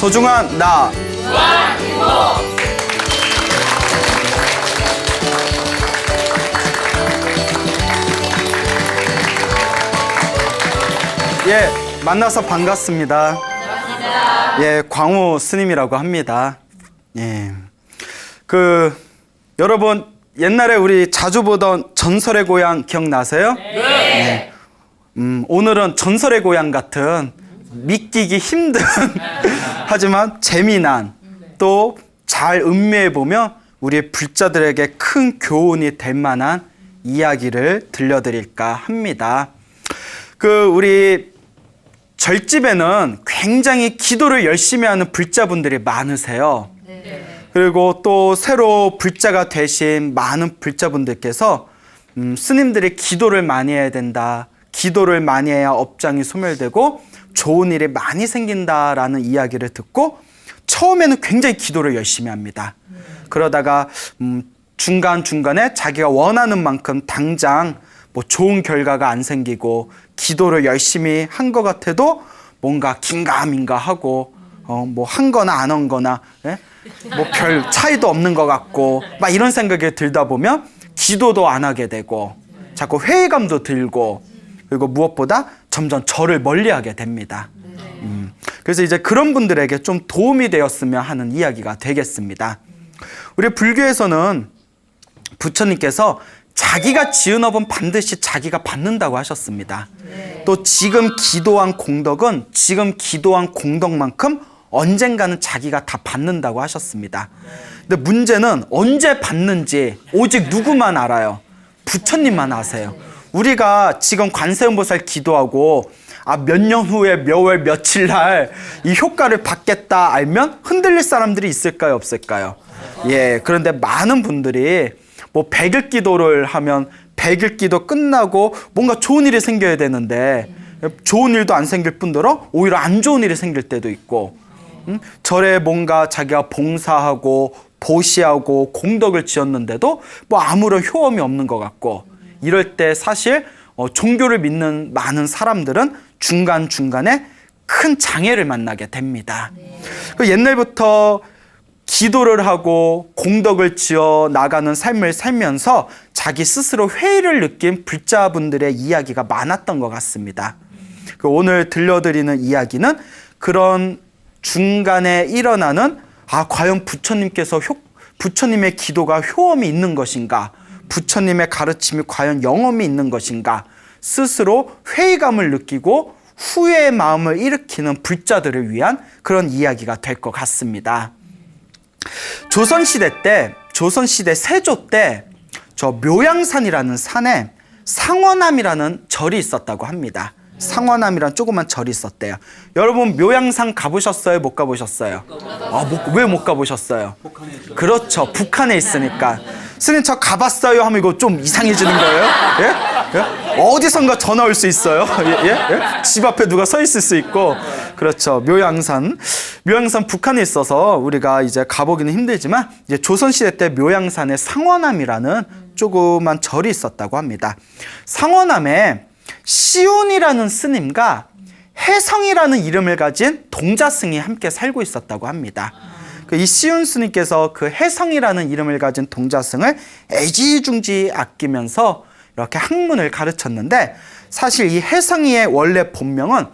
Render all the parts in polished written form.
소중한 나. 예, 만나서 반갑습니다. 예, 광우 스님이라고 합니다. 예, 여러분 옛날에 우리 자주 보던 전설의 고향 기억나세요? 네. 오늘은 전설의 고향 같은 믿기기 힘든 하지만 재미난 또 잘 음미해 보면 우리 불자들에게 큰 교훈이 될 만한 이야기를 들려드릴까 합니다. 우리 절집에는 굉장히 기도를 열심히 하는 불자분들이 많으세요. 그리고 또 새로 불자가 되신 많은 불자분들께서 스님들이 기도를 많이 해야 된다. 기도를 많이 해야 업장이 소멸되고 좋은 일이 많이 생긴다라는 이야기를 듣고 처음에는 굉장히 기도를 열심히 합니다. 그러다가 중간중간에 자기가 원하는 만큼 당장 뭐 좋은 결과가 안 생기고 기도를 열심히 한 것 같아도 뭔가 긴가민가 하고 뭐 한 거나 안 한 거나 뭐 별 차이도 없는 것 같고 막 이런 생각이 들다 보면 기도도 안 하게 되고 자꾸 회의감도 들고 그리고 무엇보다 점점 저를 멀리하게 됩니다. 그래서 이제 그런 분들에게 좀 도움이 되었으면 하는 이야기가 되겠습니다. 우리 불교에서는 부처님께서 자기가 지은 업은 반드시 자기가 받는다고 하셨습니다. 또 지금 기도한 공덕은 지금 기도한 공덕만큼 언젠가는 자기가 다 받는다고 하셨습니다. 근데 문제는 언제 받는지 오직 누구만 알아요? 부처님만 아세요. 우리가 지금 관세음보살 기도하고 몇 년 후에 몇 월 며칠 날 이 효과를 받겠다 알면 흔들릴 사람들이 있을까요? 없을까요? 예, 그런데 많은 분들이 뭐 100일 기도를 하면 100일 기도 끝나고 뭔가 좋은 일이 생겨야 되는데 좋은 일도 안 생길 뿐더러 오히려 안 좋은 일이 생길 때도 있고 절에 뭔가 자기가 봉사하고 보시하고 공덕을 지었는데도 뭐 아무런 효험이 없는 것 같고 이럴 때 사실 종교를 믿는 많은 사람들은 중간중간에 큰 장애를 만나게 됩니다. 옛날부터 기도를 하고 공덕을 지어 나가는 삶을 살면서 자기 스스로 회의를 느낀 불자분들의 이야기가 많았던 것 같습니다. 오늘 들려드리는 이야기는 그런 중간에 일어나는 과연 부처님의 기도가 효험이 있는 것인가? 부처님의 가르침이 과연 영험이 있는 것인가? 스스로 회의감을 느끼고 후회의 마음을 일으키는 불자들을 위한 그런 이야기가 될 것 같습니다. 조선시대 세조 때 저 묘양산이라는 산에 상원암이라는 절이 있었다고 합니다. 상원암이라는 조그만 절이 있었대요. 여러분 묘양산 가보셨어요? 못 가보셨어요? 왜 못 가보셨어요? 그렇죠. 북한에 있으니까. 스님 저 가봤어요 하면 이거 좀 이상해지는 거예요? 예? 어디선가 전화 올 수 있어요? 예? 집 앞에 누가 서 있을 수 있고. 그렇죠. 묘양산 북한에 있어서 우리가 이제 가보기는 힘들지만 이제 조선시대 때 묘양산에 상원암이라는 조그만 절이 있었다고 합니다. 상원암에 시운이라는 스님과 혜성이라는 이름을 가진 동자승이 함께 살고 있었다고 합니다. 이 시운 스님께서 그 혜성이라는 이름을 가진 동자승을 애지중지 아끼면서 이렇게 학문을 가르쳤는데 사실 이 혜성이의 원래 본명은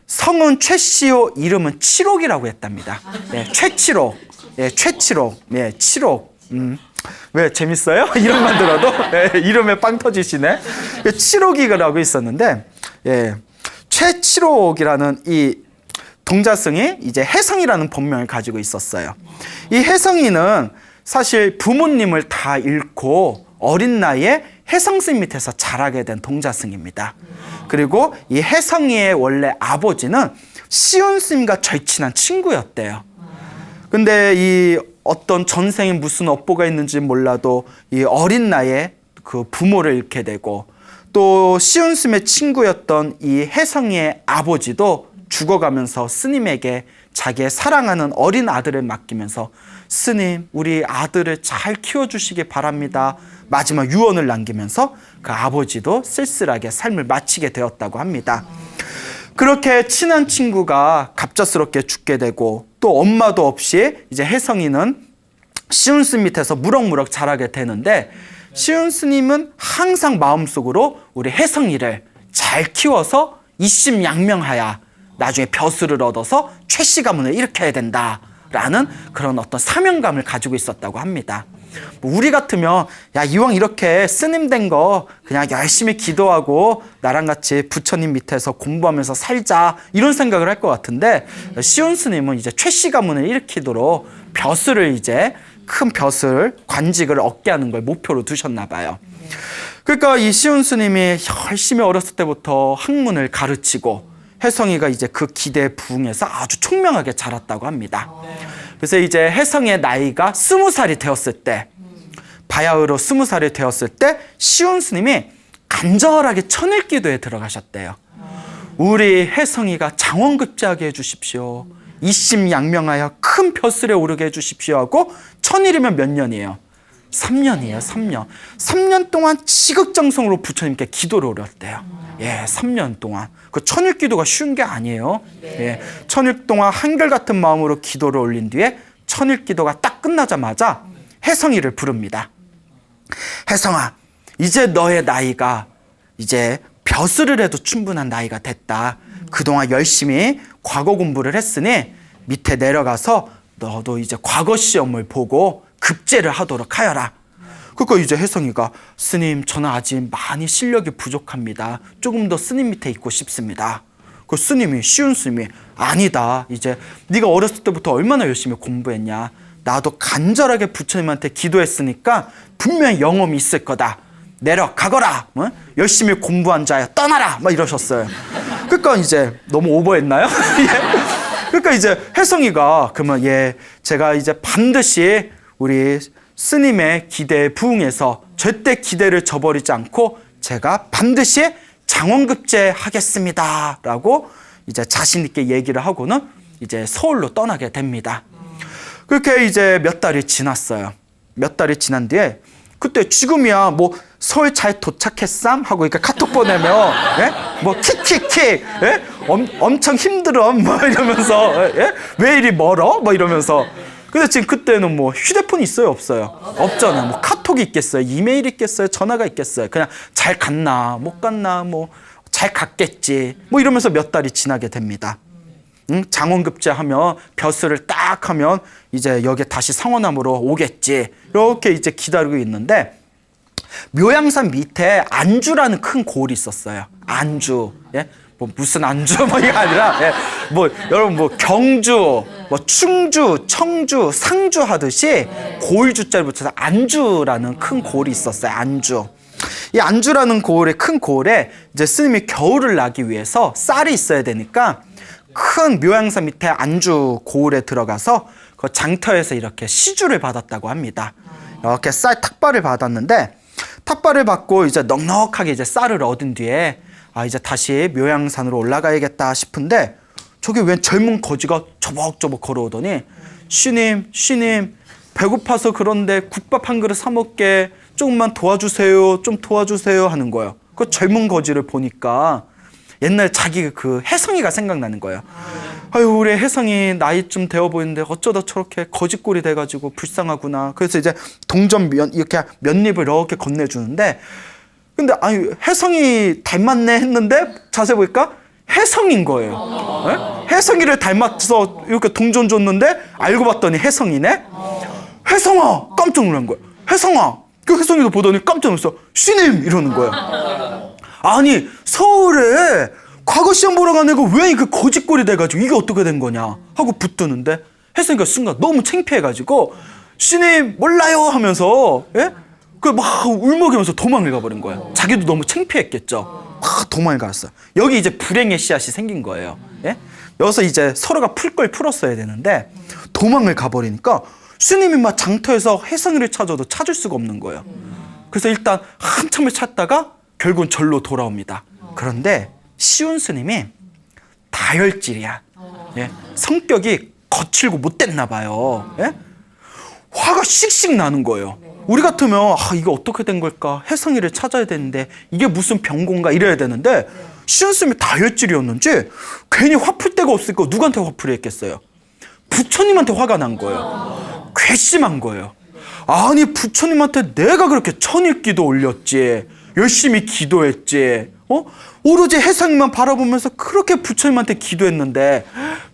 성은 최씨요 이름은 칠옥이라고 했답니다. 최칠옥. 최칠옥. 칠옥. 왜 재밌어요? 이름만 들어도 이름에 빵 터지시네. 칠옥이라고 있었는데 최칠옥이라는 이 동자승이 이제 혜성이라는 본명을 가지고 있었어요. 이 혜성이는 사실 부모님을 다 잃고 어린 나이에 혜성스님 밑에서 자라게 된 동자승입니다. 그리고 이 혜성이의 원래 아버지는 시운스님과 절친한 친구였대요. 근데 이 어떤 전생에 무슨 업보가 있는지 몰라도 이 어린 나이에 그 부모를 잃게 되고 또 시운스님의 친구였던 이 혜성이의 아버지도 죽어가면서 스님에게 자기의 사랑하는 어린 아들을 맡기면서 스님 우리 아들을 잘 키워주시기 바랍니다. 마지막 유언을 남기면서 그 아버지도 쓸쓸하게 삶을 마치게 되었다고 합니다. 그렇게 친한 친구가 갑작스럽게 죽게 되고 또 엄마도 없이 이제 혜성이는 시운 스님 밑에서 무럭무럭 자라게 되는데 시운 스님은 항상 마음속으로 우리 혜성이를 잘 키워서 이심양명하여 나중에 벼슬을 얻어서 최씨 가문을 일으켜야 된다라는 그런 어떤 사명감을 가지고 있었다고 합니다. 우리 같으면 야, 이왕 이렇게 스님 된 거 그냥 열심히 기도하고 나랑 같이 부처님 밑에서 공부하면서 살자 이런 생각을 할 것 같은데 시운 스님은 이제 최씨 가문을 일으키도록 벼슬을 이제 큰 벼슬 관직을 얻게 하는 걸 목표로 두셨나 봐요. 그러니까 이 시운 스님이 열심히 어렸을 때부터 학문을 가르치고 혜성이가 이제 그 기대에 부응해서 아주 총명하게 자랐다고 합니다. 그래서 이제 혜성이의 나이가 20살이 되었을 때, 바야흐로 20살이 되었을 때 시운 스님이 간절하게 천일기도에 들어가셨대요. 우리 혜성이가 장원급제하게 해주십시오. 이심양명하여 큰 벼슬에 오르게 해주십시오 하고 천일이면 몇 년이에요? 3년이에요. 3년. 3년 동안 지극정성으로 부처님께 기도를 올렸대요. 예, 3년 동안. 그 천일기도가 쉬운 게 아니에요. 예, 천일 동안 한결같은 마음으로 기도를 올린 뒤에 천일기도가 딱 끝나자마자 혜성이를 부릅니다. 혜성아, 이제 너의 나이가 이제 벼슬을 해도 충분한 나이가 됐다. 그동안 열심히 과거 공부를 했으니 밑에 내려가서 너도 이제 과거 시험을 보고 급제를 하도록 하여라. 그러니까 이제 혜성이가 스님, 저는 아직 많이 실력이 부족합니다. 조금 더 스님 밑에 있고 싶습니다. 그 스님이, 시운 스님이 아니다. 이제 네가 어렸을 때부터 얼마나 열심히 공부했냐. 나도 간절하게 부처님한테 기도했으니까 분명히 영험이 있을 거다. 내려가거라. 뭐? 열심히 공부한 자여 떠나라. 막 이러셨어요. 그러니까 이제 너무 오버했나요? 예. 그러니까 이제 혜성이가 그러면 예, 제가 이제 반드시 우리 스님의 기대에 부응해서 절대 기대를 저버리지 않고 제가 반드시 장원급제 하겠습니다 라고 이제 자신 있게 얘기를 하고는 이제 서울로 떠나게 됩니다. 그렇게 이제 몇 달이 지났어요. 몇 달이 지난 뒤에 그때 지금이야 뭐 서울 잘 도착했삼 하고 이렇게 카톡 보내면 예? 뭐 킥킥킥 예? 엄청 힘들어 뭐 이러면서 예? 왜 이리 멀어? 뭐 이러면서. 근데 지금 그때는 뭐 휴대폰이 있어요, 없어요? 없잖아요. 뭐 카톡이 있겠어요, 이메일 있겠어요, 전화가 있겠어요. 그냥 잘 갔나 못 갔나 뭐 잘 갔겠지 뭐 이러면서 몇 달이 지나게 됩니다. 장원급제 하면 벼슬을 딱 하면 이제 여기에 다시 상원암으로 오겠지 이렇게 이제 기다리고 있는데 묘양산 밑에 안주라는 큰 고을이 있었어요. 안주. 예? 뭐 무슨 안주 뭐 이게 아니라 예. 뭐 여러분 뭐 경주, 뭐 충주, 청주, 상주 하듯이 고을주자를 붙여서 안주라는 큰 고을이 있었어요. 안주. 이 안주라는 고을에 큰 고을에 이제 스님이 겨울을 나기 위해서 쌀이 있어야 되니까 큰 묘양산 밑에 안주 고을에 들어가서 그 장터에서 이렇게 시주를 받았다고 합니다. 이렇게 쌀 탁발을 받았는데 탁발을 받고 이제 넉넉하게 이제 쌀을 얻은 뒤에 아 이제 다시 묘양산으로 올라가야겠다 싶은데 저기 웬 젊은 거지가 저벅저벅 걸어오더니 쉬님 배고파서 그런데 국밥 한 그릇 사 먹게 조금만 도와주세요 좀 도와주세요 하는 거예요. 그 젊은 거지를 보니까 옛날 자기 그 혜성이가 생각나는 거예요. 아유 우리 혜성이 나이 좀 되어 보이는데 어쩌다 저렇게 거지꼴이 돼가지고 불쌍하구나. 그래서 이제 동전 이렇게 몇 입을 이렇게 건네주는데 근데 아니 혜성이 닮았네 했는데 자세히 보니까 혜성인 거예요. 네? 혜성이를 닮아서 이렇게 동전 줬는데 알고 봤더니 혜성이네. 혜성아 깜짝 놀란 거예요. 혜성아. 그 혜성이도 보더니 깜짝 놀랐어. 쉬님 이러는 거예요. 아니 서울에 과거 시험 보러 가는 거 왜 그 거짓꼴이 돼가지고 이게 어떻게 된 거냐 하고 붙드는데 혜성이가 순간 너무 창피해가지고 쉬님 몰라요 하면서 예? 그 막 울먹이면서 도망을 가버린 거예요. 자기도 너무 창피했겠죠. 막 도망을 갔어요. 여기 이제 불행의 씨앗이 생긴 거예요. 예? 여기서 이제 서로가 풀 걸 풀었어야 되는데 도망을 가버리니까 스님이 막 장터에서 혜성이를 찾아도 찾을 수가 없는 거예요. 그래서 일단 한참을 찾다가 결국은 절로 돌아옵니다. 그런데 시운 스님이 다혈질이야. 예? 성격이 거칠고 못됐나 봐요. 예? 화가 씩씩 나는 거예요. 우리 같으면 아, 이거 어떻게 된 걸까? 혜성이를 찾아야 되는데 이게 무슨 병고인가 이래야 되는데 시온 스님이 다혈질이었는지 괜히 화풀 데가 없으니까 누구한테 화풀이 했겠어요? 부처님한테 화가 난 거예요. 괘씸한 거예요. 아니 부처님한테 내가 그렇게 천일기도 올렸지, 열심히 기도했지, 오로지 해상만 바라보면서 그렇게 부처님한테 기도했는데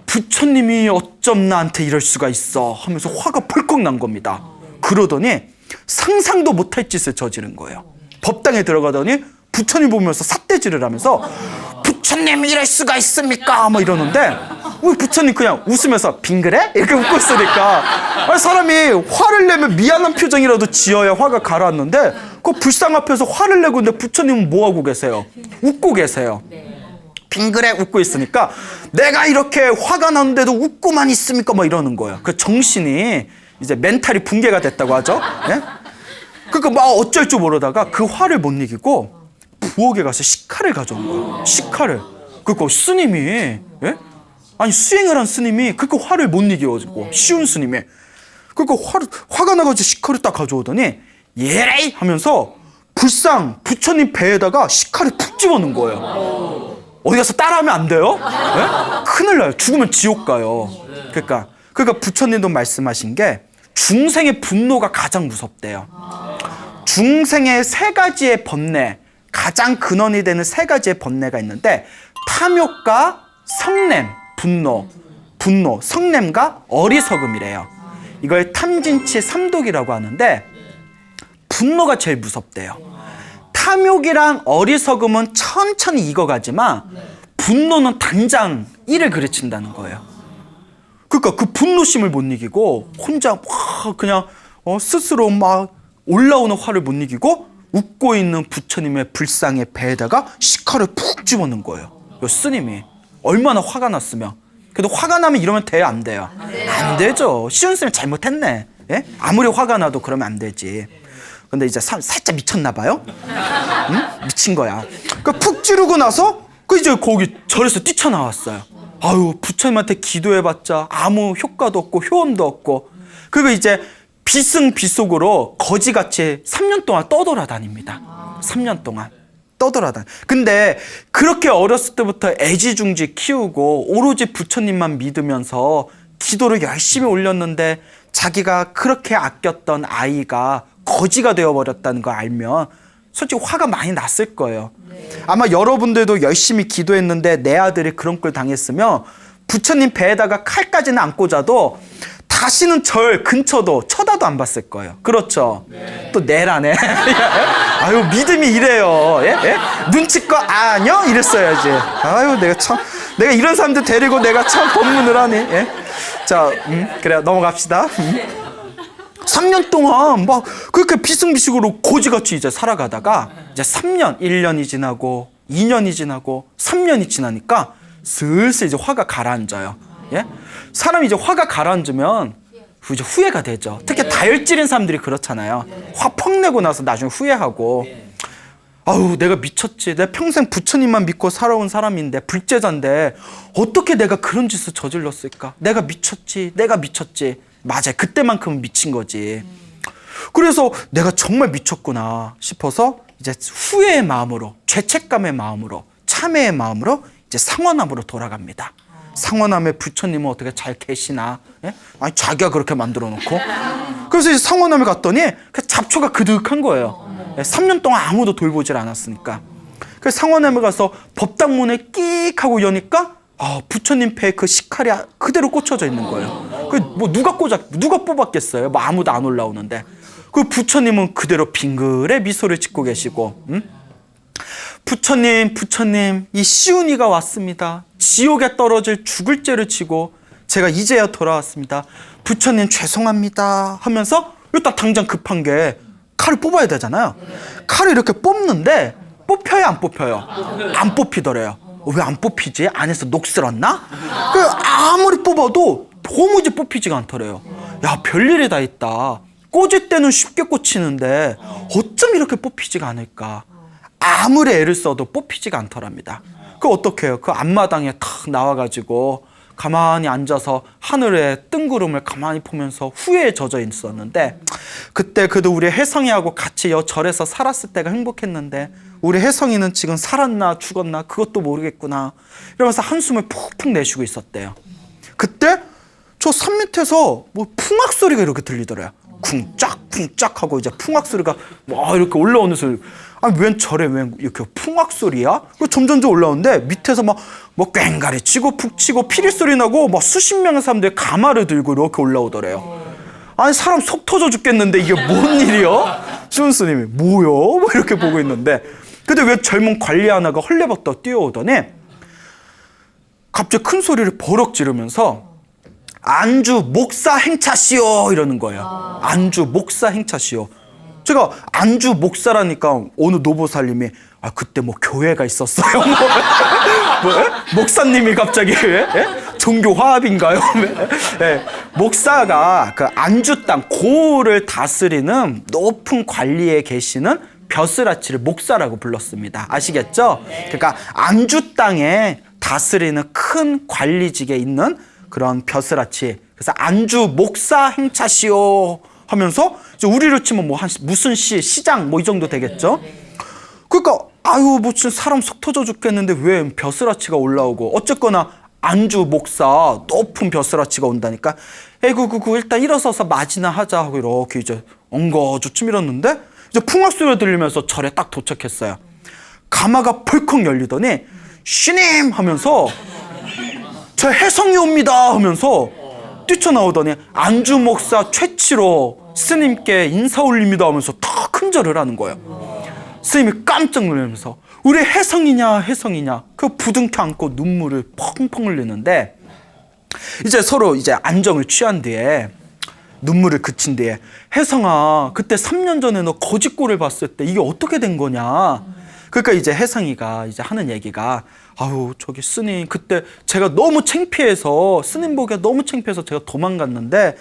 부처님이 어쩜 나한테 이럴 수가 있어 하면서 화가 펄컥 난 겁니다. 그러더니 상상도 못할 짓을 저지른 거예요. 법당에 들어가더니 부처님 보면서 삿대질을 하면서 부처님이 이럴 수가 있습니까? 뭐 이러는데 우리 부처님 그냥 웃으면서 빙그레? 이렇게 웃고 있으니까 아니, 사람이 화를 내면 미안한 표정이라도 지어야 화가 가라앉는데 그 불상 앞에서 화를 내고 있는데 부처님은 뭐하고 계세요? 웃고 계세요. 빙그레 웃고 있으니까 내가 이렇게 화가 나는데도 웃고만 있습니까? 뭐 이러는 거예요. 그 정신이 이제 멘탈이 붕괴가 됐다고 하죠. 예? 그러니까 막 어쩔 줄 모르다가 그 화를 못 이기고 부엌에 가서 식칼을 가져온 거예요. 식칼을. 그러니까 스님이, 예? 아니 수행을 한 스님이 그렇게 화를 못 이겨가지고 시온 스님이 그러니까 화가 나가지고 식칼을 딱 가져오더니 예레이 하면서 불상 부처님 배에다가 식칼을 푹 집어넣은 거예요. 어디 가서 따라하면 안 돼요? 예? 큰일 나요. 죽으면 지옥 가요. 그러니까 부처님도 말씀하신 게 중생의 분노가 가장 무섭대요. 중생의 세 가지의 번뇌, 가장 근원이 되는 세 가지의 번뇌가 있는데 탐욕과 성냄, 분노, 성냄과 어리석음이래요. 이걸 탐진치 삼독이라고 하는데 분노가 제일 무섭대요. 탐욕이랑 어리석음은 천천히 익어가지만 분노는 당장 이를 그르친다는 거예요. 그러니까 그 분노심을 못 이기고 혼자 막 그냥 스스로 막 올라오는 화를 못 이기고 웃고 있는 부처님의 불상의 배에다가 식칼을 푹 집어넣은 거예요. 스님이 얼마나 화가 났으면. 그래도 화가 나면 이러면 돼요, 안 돼요? 안 되죠. 시온 스님 잘못했네. 예? 아무리 화가 나도 그러면 안 되지. 근데 이제 살짝 미쳤나 봐요. 응? 미친 거야. 그러니까 푹 찌르고 나서 이제 거기 절에서 뛰쳐나왔어요. 아유, 부처님한테 기도해봤자 아무 효과도 없고 효험도 없고. 그리고 이제 비승비속으로 거지같이 3년 동안 떠돌아다닙니다. 3년 동안 떠돌아다니. 근데 그렇게 어렸을 때부터 애지중지 키우고 오로지 부처님만 믿으면서 기도를 열심히 올렸는데 자기가 그렇게 아꼈던 아이가 거지가 되어버렸다는 걸 알면 솔직히 화가 많이 났을 거예요. 아마 여러분들도 열심히 기도했는데 내 아들이 그런 걸 당했으면 부처님 배에다가 칼까지는 안 꽂아도 다시는 절 근처도 쳐다도 안 봤을 거예요. 그렇죠? 네. 또 내라네. 아유, 믿음이 이래요. 예? 예? 눈치껏 아뇨? 이랬어야지. 아유, 내가 이런 사람들 데리고 내가 참 법문을 하니. 예? 자, 그래, 넘어갑시다. 3년 동안 막 그렇게 비승비식으로 고지같이 이제 살아가다가 이제 3년, 1년이 지나고 2년이 지나고 3년이 지나니까 슬슬 이제 화가 가라앉아요. 예? 사람이 이제 화가 가라앉으면 이제 후회가 되죠. 특히 다혈질인 사람들이 그렇잖아요. 화 펑 내고 나서 나중에 후회하고 아우 내가 미쳤지. 내가 평생 부처님만 믿고 살아온 사람인데 불제자인데 어떻게 내가 그런 짓을 저질렀을까. 내가 미쳤지. 맞아요. 그때만큼은 미친 거지. 그래서 내가 정말 미쳤구나 싶어서 이제 후회의 마음으로, 죄책감의 마음으로, 참회의 마음으로 이제 상원암으로 돌아갑니다. 상원암에 부처님은 어떻게 잘 계시나? 예? 아니 자기가 그렇게 만들어 놓고. 그래서 이제 상원암에 갔더니 그 잡초가 그득한 거예요. 3년 동안 아무도 돌보질 않았으니까. 그래서 상원암에 가서 법당문에 끽 하고 여니까 부처님 배에 그 식칼이 그대로 꽂혀져 있는 거예요. 그 뭐 누가 뽑았겠어요? 뭐 아무도 안 올라오는데. 그 부처님은 그대로 빙그레 미소를 짓고 계시고, 부처님, 이 시운이가 왔습니다. 지옥에 떨어질 죽을 죄를 지고 제가 이제야 돌아왔습니다. 부처님 죄송합니다 하면서 일단 당장 급한 게 칼을 뽑아야 되잖아요. 칼을 이렇게 뽑는데 뽑혀요, 안 뽑혀요? 안 뽑히더래요. 왜 안 뽑히지? 안에서 녹슬었나? 아무리 뽑아도 도무지 뽑히지가 않더래요. 야, 별일이 다 있다. 꽂을 때는 쉽게 꽂히는데 어쩜 이렇게 뽑히지가 않을까? 아무리 애를 써도 뽑히지가 않더랍니다. 그 어떡해요? 그 앞마당에 탁 나와가지고 가만히 앉아서 하늘의 뜬구름을 가만히 보면서 후회에 젖어 있었는데, 그때 그래도 우리 혜성이하고 같이 절에서 살았을 때가 행복했는데 우리 혜성이는 지금 살았나 죽었나 그것도 모르겠구나 이러면서 한숨을 푹푹 내쉬고 있었대요. 그때 저 산 밑에서 뭐 풍악 소리가 이렇게 들리더래요. 쿵짝 쿵짝 하고 이제 풍악 소리가 와 이렇게 올라오는 소리. 아니 웬 절에 웬 이렇게 풍악 소리야? 점점점 올라오는데 밑에서 막 뭐 꽹가리 치고 푹 치고 피리 소리 나고 막 수십 명의 사람들이 가마를 들고 이렇게 올라오더래요. 아니 사람 속 터져 죽겠는데 이게 뭔 일이야? 시온 스님이 뭐요? 뭐 이렇게 보고 있는데, 근데 왜 젊은 관리 하나가 헐레벌떡 뛰어오더니 갑자기 큰 소리를 버럭 지르면서 안주 목사 행차시오 이러는 거예요. 안주 목사 행차시오. 제가 안주 목사라니까 어느 노보살님이 그때 뭐 교회가 있었어요. 뭐, 목사님이 갑자기 종교 화합인가요? 목사가 그 안주 땅 고을을 다스리는 높은 관리에 계시는 벼슬아치를 목사라고 불렀습니다. 아시겠죠? 그러니까 안주 땅에 다스리는 큰 관리직에 있는 그런 벼슬아치. 그래서 안주 목사 행차시오 하면서 이제 우리로 치면 뭐 한 무슨 시장 뭐 이 정도 되겠죠? 그러니까 뭐 진짜 사람 속 터져 죽겠는데 왜 벼슬아치가 올라오고, 어쨌거나 안주 목사 높은 벼슬아치가 온다니까 에구 일단 일어서서 맞이나 하자 하고 이렇게 이제 엉거주춤 일었는데 이제 풍악 소리가 들리면서 절에 딱 도착했어요. 가마가 벌컥 열리더니 신임 하면서 저 혜성이 옵니다 하면서 뛰쳐나오더니 안주 목사 최치로 스님께 인사 올립니다 하면서 다 큰절을 하는 거예요. 스님이 깜짝 놀라면서 우리 혜성이냐 그 부둥켜 안고 눈물을 펑펑 흘리는데, 이제 서로 이제 안정을 취한 뒤에 눈물을 그친 뒤에 혜성아 그때 3년 전에 너 거짓골을 봤을 때 이게 어떻게 된 거냐. 그러니까 이제 혜성이가 이제 하는 얘기가 저기 스님 그때 제가 너무 창피해서 스님 보기가 너무 창피해서 제가 도망갔는데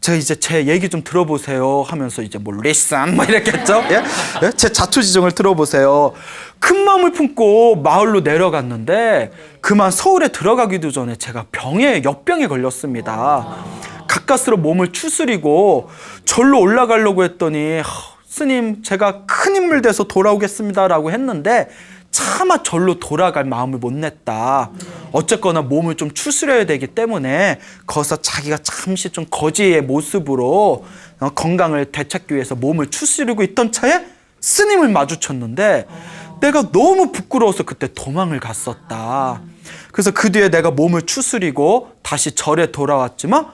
제가 이제 제 얘기 좀 들어보세요 하면서 이제 뭐 리슨 뭐 이랬겠죠? 예? 제 자초지종을 들어보세요. 큰 마음을 품고 마을로 내려갔는데 그만 서울에 들어가기도 전에 제가 역병에 걸렸습니다. 가까스로 몸을 추스리고 절로 올라가려고 했더니 스님 제가 큰 인물 돼서 돌아오겠습니다 라고 했는데 차마 절로 돌아갈 마음을 못 냈다. 어쨌거나 몸을 좀 추스려야 되기 때문에 거기서 자기가 잠시 좀 거지의 모습으로 건강을 되찾기 위해서 몸을 추스리고 있던 차에 스님을 마주쳤는데 내가 너무 부끄러워서 그때 도망을 갔었다. 그래서 그 뒤에 내가 몸을 추스리고 다시 절에 돌아왔지만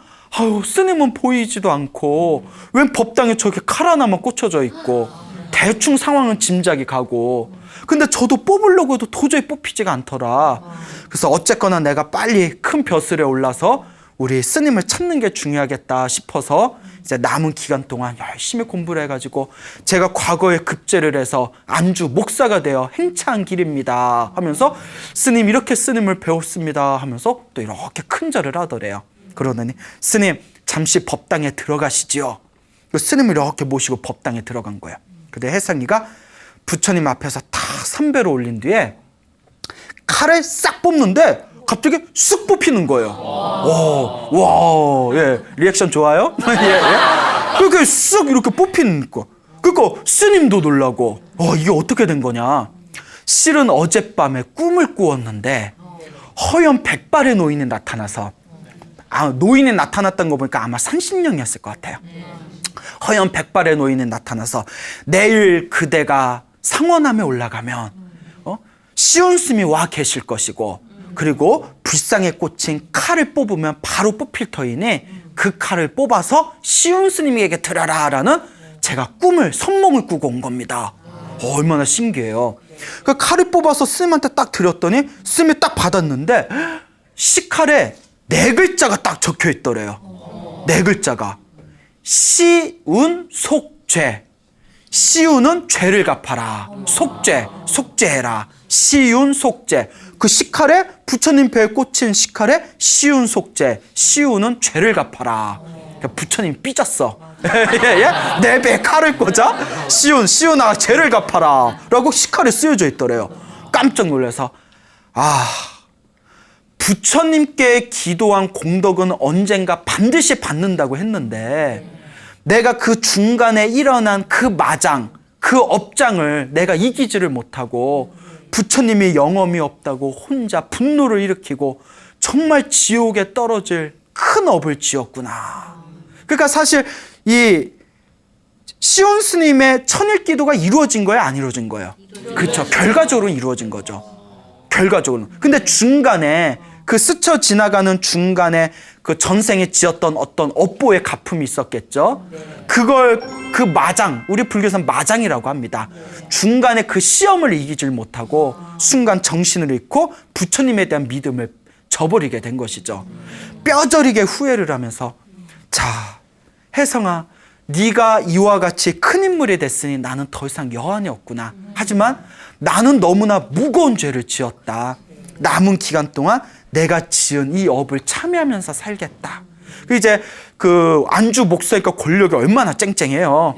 스님은 보이지도 않고 웬 법당에 저렇게 칼 하나만 꽂혀져 있고 대충 상황은 짐작이 가고, 근데 저도 뽑으려고 해도 도저히 뽑히지가 않더라. 그래서 어쨌거나 내가 빨리 큰 벼슬에 올라서 우리 스님을 찾는 게 중요하겠다 싶어서 이제 남은 기간 동안 열심히 공부를 해가지고 제가 과거에 급제를 해서 안주 목사가 되어 행차한 길입니다 하면서 스님 이렇게 스님을 배웠습니다 하면서 또 이렇게 큰 절을 하더래요. 그러더니 스님 잠시 법당에 들어가시지요. 스님을 이렇게 모시고 법당에 들어간 거예요. 근데 혜성이가 부처님 앞에서 탁 삼배를 올린 뒤에 칼을 싹 뽑는데 갑자기 쑥 뽑히는 거예요. 와, 예, 리액션 좋아요? 예. 그렇게 쑥 이렇게 뽑히는 거. 그러니까 스님도 놀라고, 이게 어떻게 된 거냐? 실은 어젯밤에 꿈을 꾸었는데 허연 백발의 노인이 나타나서, 노인이 나타났던 거 보니까 아마 산신령이었을 것 같아요. 허연 백발의 노인이 나타나서 내일 그대가 상원함에 올라가면 시온 스님이 와 계실 것이고, 그리고 불상에 꽂힌 칼을 뽑으면 바로 뽑힐 터이니 그 칼을 뽑아서 시온 스님에게 드려라라는 제가 선몽을 꾸고 온 겁니다. 얼마나 신기해요. 그 칼을 뽑아서 스님한테 딱 드렸더니 스님이 딱 받았는데 시칼에 4글자가 딱 적혀 있더래요. 4글자가 시운 속죄. 시운은 죄를 갚아라. 속죄해라. 시운 속죄. 그 시칼에 부처님 배에 꽂힌 시칼에 시운 속죄. 시운은 죄를 갚아라. 그러니까 부처님 삐졌어. 내 배에 칼을 꽂아? 시운아 죄를 갚아라 라고 시칼에 쓰여져 있더래요. 깜짝 놀라서 부처님께 기도한 공덕은 언젠가 반드시 받는다고 했는데 내가 그 중간에 일어난 그 마장, 그 업장을 내가 이기지를 못하고 부처님이 영험이 없다고 혼자 분노를 일으키고 정말 지옥에 떨어질 큰 업을 지었구나. 그러니까 사실 이 시온 스님의 천일기도가 이루어진 거예요, 안 이루어진 거예요? 그렇죠. 결과적으로 이루어진 거죠. 결과적으로. 근데 중간에 그 스쳐 지나가는 중간에 그 전생에 지었던 어떤 업보의 가품이 있었겠죠. 그걸 그 마장, 우리 불교에서는 마장이라고 합니다. 중간에 그 시험을 이기질 못하고 순간 정신을 잃고 부처님에 대한 믿음을 저버리게 된 것이죠. 뼈저리게 후회를 하면서 자, 혜성아, 네가 이와 같이 큰 인물이 됐으니 나는 더 이상 여한이 없구나. 하지만 나는 너무나 무거운 죄를 지었다. 남은 기간 동안 내가 지은 이 업을 참여하면서 살겠다. 이제 그 안주 목사니까 권력이 얼마나 쨍쨍해요.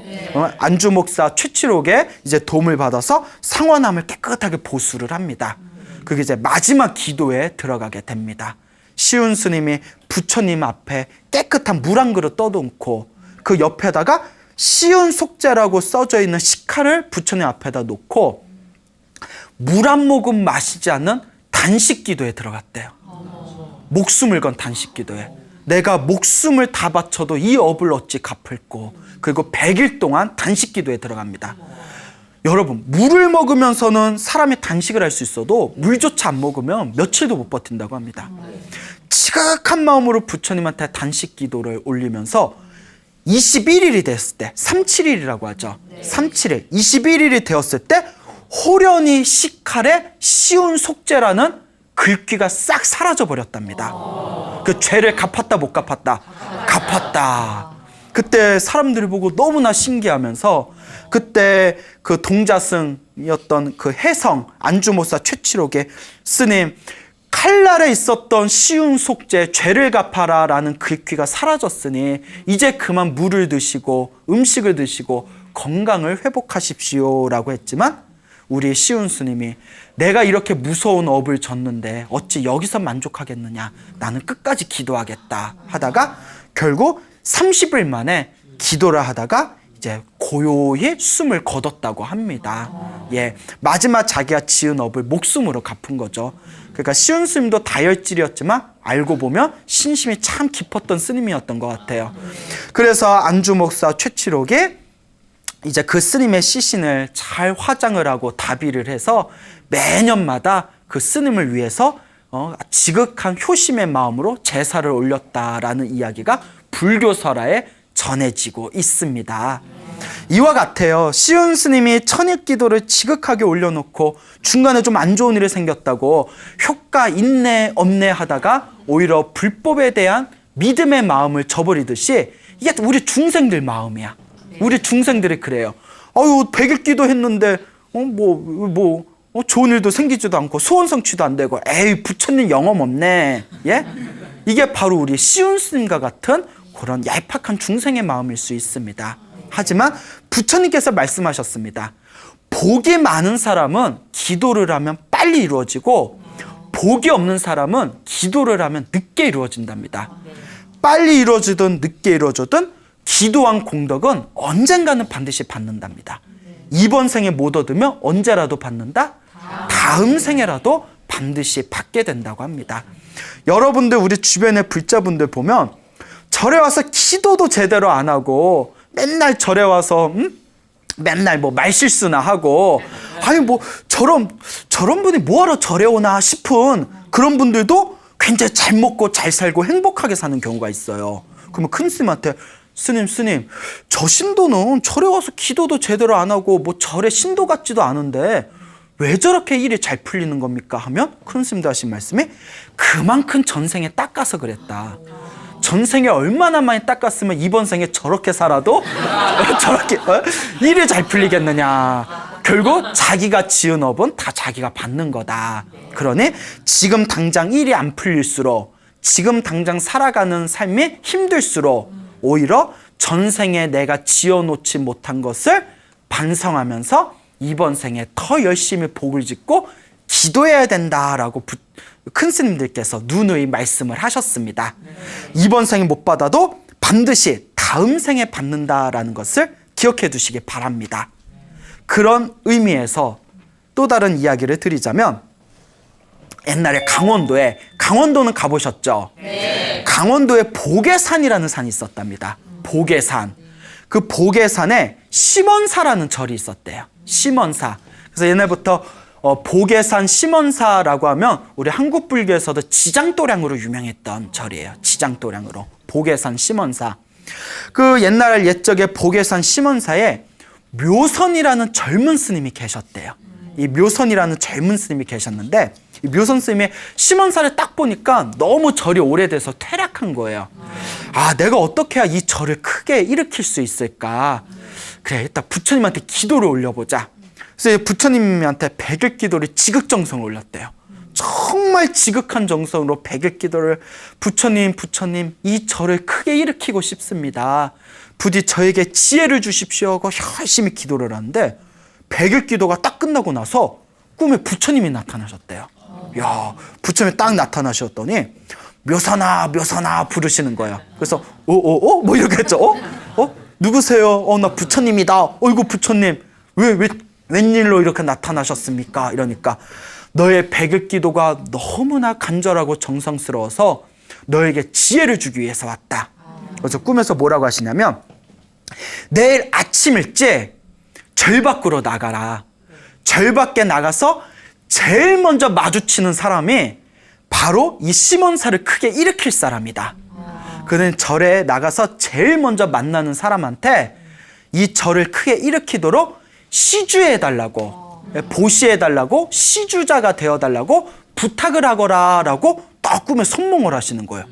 안주 목사 최치록에 이제 도움을 받아서 상원함을 깨끗하게 보수를 합니다. 그게 이제 마지막 기도에 들어가게 됩니다. 시운 스님이 부처님 앞에 깨끗한 물 한 그릇 떠놓고 그 옆에다가 시운 속죄라고 써져 있는 식칼을 부처님 앞에다 놓고 물 한 모금 마시지 않는 단식 기도에 들어갔대요. 목숨을 건 단식 기도에. 내가 목숨을 다 바쳐도 이 업을 어찌 갚을꼬. 그리고 100일 동안 단식 기도에 들어갑니다. 여러분, 물을 먹으면서는 사람이 단식을 할 수 있어도 물조차 안 먹으면 며칠도 못 버틴다고 합니다. 지각한 마음으로 부처님한테 단식 기도를 올리면서 21일이 됐을 때, 37일이라고 하죠. 37일, 21일이 되었을 때 호련히 식칼에 시운 속죄라는 글귀가 싹 사라져 버렸답니다. 그 죄를 갚았다 못 갚았다? 갚았다. 그때 사람들이 보고 너무나 신기하면서 그때 그 동자승이었던 그 혜성 안주모사 최치록에 스님 칼날에 있었던 시운 속죄 죄를 갚아라 라는 글귀가 사라졌으니 이제 그만 물을 드시고 음식을 드시고 건강을 회복하십시오 라고 했지만 우리 시운 스님이 내가 이렇게 무서운 업을 졌는데 어찌 여기서 만족하겠느냐, 나는 끝까지 기도하겠다 하다가 결국 30일 만에 기도를 하다가 이제 고요히 숨을 거뒀다고 합니다. 예, 마지막 자기가 지은 업을 목숨으로 갚은 거죠. 그러니까 시운 스님도 다혈질이었지만 알고 보면 신심이 참 깊었던 스님이었던 것 같아요. 그래서 안주 목사 최치록이 이제 그 스님의 시신을 잘 화장을 하고 다비를 해서 매년마다 그 스님을 위해서 지극한 효심의 마음으로 제사를 올렸다라는 이야기가 불교설화에 전해지고 있습니다. 이와 같아요. 시운 스님이 천일기도를 지극하게 올려놓고 중간에 좀 안 좋은 일이 생겼다고 효과 있네 없네 하다가 오히려 불법에 대한 믿음의 마음을 저버리듯이 이게 우리 중생들 마음이야. 우리 중생들이 그래요. 아유, 100일 기도했는데 좋은 일도 생기지도 않고 소원 성취도 안 되고 에이 부처님 영험 없네. 예? 이게 바로 우리 시운 스님과 같은 그런 얄팍한 중생의 마음일 수 있습니다. 하지만 부처님께서 말씀하셨습니다. 복이 많은 사람은 기도를 하면 빨리 이루어지고 복이 없는 사람은 기도를 하면 늦게 이루어진답니다. 빨리 이루어지든 늦게 이루어지든 기도한 공덕은 언젠가는 반드시 받는답니다. 이번 생에 못 얻으면 언제라도 받는다? 다음 생에라도 반드시 받게 된다고 합니다. 여러분들 우리 주변의 불자분들 보면 절에 와서 기도도 제대로 안 하고 맨날 절에 와서 맨날 뭐 말실수나 하고 아니 뭐 저런 분이 뭐하러 절에 오나 싶은 그런 분들도 굉장히 잘 먹고 잘 살고 행복하게 사는 경우가 있어요. 그러면 큰 스님한테 스님 저 신도는 절에 와서 기도도 제대로 안 하고 뭐 절에 신도 같지도 않은데 왜 저렇게 일이 잘 풀리는 겁니까? 하면 큰 스님도 하신 말씀이 그만큼 전생에 닦아서 그랬다. 전생에 얼마나 많이 닦았으면 이번 생에 저렇게 살아도 저렇게 일이 잘 풀리겠느냐. 결국 자기가 지은 업은 다 자기가 받는 거다. 그러니 지금 당장 일이 안 풀릴수록 지금 당장 살아가는 삶이 힘들수록 오히려 전생에 내가 지어놓지 못한 것을 반성하면서 이번 생에 더 열심히 복을 짓고 기도해야 된다라고 큰 스님들께서 누누이 말씀을 하셨습니다. 이번 생에 못 받아도 반드시 다음 생에 받는다라는 것을 기억해 두시기 바랍니다. 그런 의미에서 또 다른 이야기를 드리자면, 옛날에 강원도는 가보셨죠? 네. 강원도에 보계산이라는 산이 있었답니다. 보계산. 그 보계산에 심원사라는 절이 있었대요. 심원사. 그래서 옛날부터 보계산 심원사라고 하면 우리 한국 불교에서도 지장도량으로 유명했던 절이에요. 지장도량으로. 보계산 심원사. 그 옛날 옛적에 보계산 심원사에 묘선이라는 젊은 스님이 계셨대요. 이 묘선이라는 젊은 스님이 계셨는데, 이 묘선 스님이 심원사를 딱 보니까 너무 절이 오래돼서 퇴락한 거예요. 아, 내가 어떻게 해야 이 절을 크게 일으킬 수 있을까? 그래, 일단 부처님한테 기도를 올려보자. 그래서 부처님한테 백일 기도를 지극정성을 올렸대요. 정말 지극한 정성으로 백일 기도를, 부처님 이 절을 크게 일으키고 싶습니다. 부디 저에게 지혜를 주십시오 하고 열심히 기도를 하는데, 백일 기도가 딱 끝나고 나서 꿈에 부처님이 나타나셨대요. 야, 부처님이 딱 나타나셨더니 묘선아 부르시는 거예요. 그래서 뭐 이렇게 했죠. 누구세요? 나 부처님이다. 어이구 부처님, 웬일로 이렇게 나타나셨습니까? 이러니까 너의 백일 기도가 너무나 간절하고 정성스러워서 너에게 지혜를 주기 위해서 왔다. 그래서 꿈에서 뭐라고 하시냐면, 내일 아침 일찍 절 밖으로 나가라. 절 밖에 나가서 제일 먼저 마주치는 사람이 바로 이 심원사를 크게 일으킬 사람이다. 그는 절에 나가서 제일 먼저 만나는 사람한테 이 절을 크게 일으키도록 시주해달라고, 보시해달라고, 시주자가 되어달라고 부탁을 하거라라고 딱 꿈에 선몽을 하시는 거예요.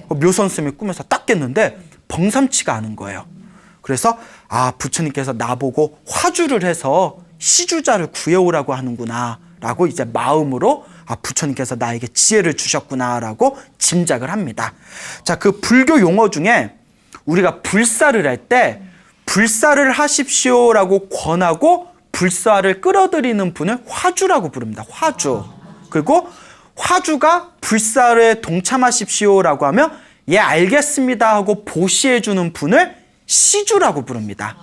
묘선 스님이 꿈에서 딱 깼는데 범삼치가 않은 거예요. 그래서 부처님께서 나보고 화주를 해서 시주자를 구해오라고 하는구나 라고 이제 마음으로 부처님께서 나에게 지혜를 주셨구나 라고 짐작을 합니다. 자, 그 불교 용어 중에 우리가 불사를 할 때 불사를 하십시오라고 권하고 불사를 끌어들이는 분을 화주라고 부릅니다. 화주. 그리고 화주가 불사를 동참하십시오라고 하면 예 알겠습니다 하고 보시해주는 분을 시주라고 부릅니다.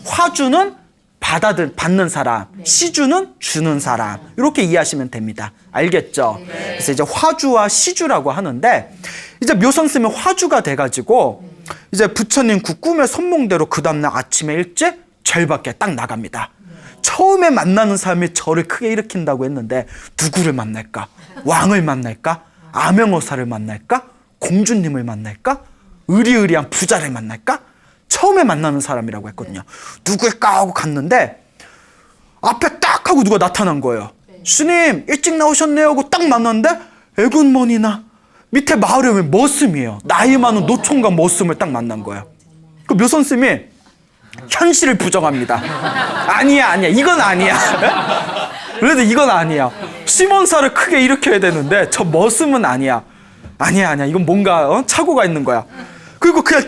화주는 받는 사람, 시주는 주는 사람, 이렇게 이해하시면 됩니다. 알겠죠? 그래서 이제 화주와 시주라고 하는데, 이제 묘선 스님이 화주가 돼가지고 이제 부처님 그 꿈의 선몽대로 그 다음날 아침에 일찍 절 밖에 딱 나갑니다. 처음에 만나는 사람이 절을 크게 일으킨다고 했는데 누구를 만날까? 왕을 만날까? 암행어사를 만날까? 공주님을 만날까? 의리의리한 부자를 만날까? 처음에 만나는 사람이라고 했거든요. 누구일까 하고 갔는데 앞에 딱 하고 누가 나타난 거예요. 스님 일찍 나오셨네요 하고 딱 만났는데 애군머니나 밑에 마을에 왜 머슴이에요. 나이 많은 노총각 머슴을 딱 만난 거예요. 그 묘선 스님이 현실을 부정합니다. 아니야 이건 아니야. 그래도 이건 아니야. 심원사를 크게 일으켜야 되는데 저 머슴은 아니야 이건 뭔가 착오가 있는 거야. 그리고 그냥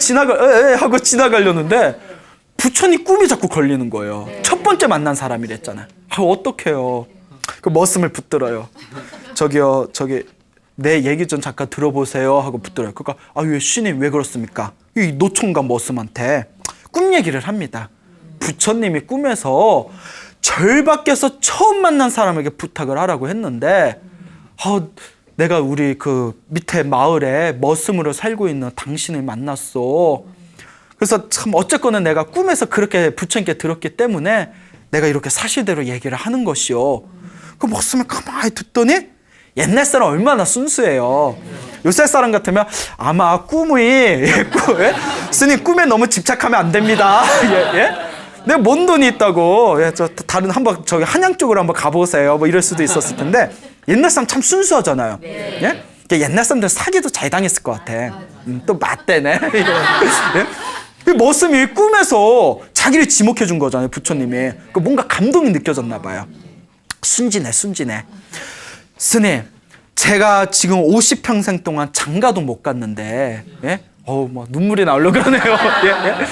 하고 지나가려는데 부처님 꿈이 자꾸 걸리는 거예요. 첫 번째 만난 사람이랬잖아요. 어떡해요. 그 머슴을 붙들어요. 저기 내 얘기 좀 잠깐 들어보세요 하고 붙들어요. 그러니까 왜 신님 왜 그렇습니까? 이 노총각 머슴한테 꿈 얘기를 합니다. 부처님이 꿈에서 절 밖에서 처음 만난 사람에게 부탁을 하라고 했는데 내가 우리 그 밑에 마을에 머슴으로 살고 있는 당신을 만났어. 그래서 참 어쨌거나 내가 꿈에서 그렇게 부처님께 들었기 때문에 내가 이렇게 사실대로 얘기를 하는 것이요. 그 머슴을 가만히 듣더니 옛날 사람 얼마나 순수해요. 요새 사람 같으면 아마 스님 꿈에 너무 집착하면 안 됩니다. 내가 뭔 돈이 있다고. 저 다른 한번 저기 한양 쪽으로 한번 가보세요. 뭐 이럴 수도 있었을 텐데 옛날 사람 참 순수하잖아요. 예? 옛날 사람들 사기도 잘 당했을 것 같아. 또 맞대네. 예? 머슴이 꿈에서 자기를 지목해 준 거잖아요. 부처님이. 뭔가 감동이 느껴졌나 봐요. 순진해. 스님, 제가 지금 50평생 동안 장가도 못 갔는데, 예? 뭐 눈물이 나오려고 그러네요. 예?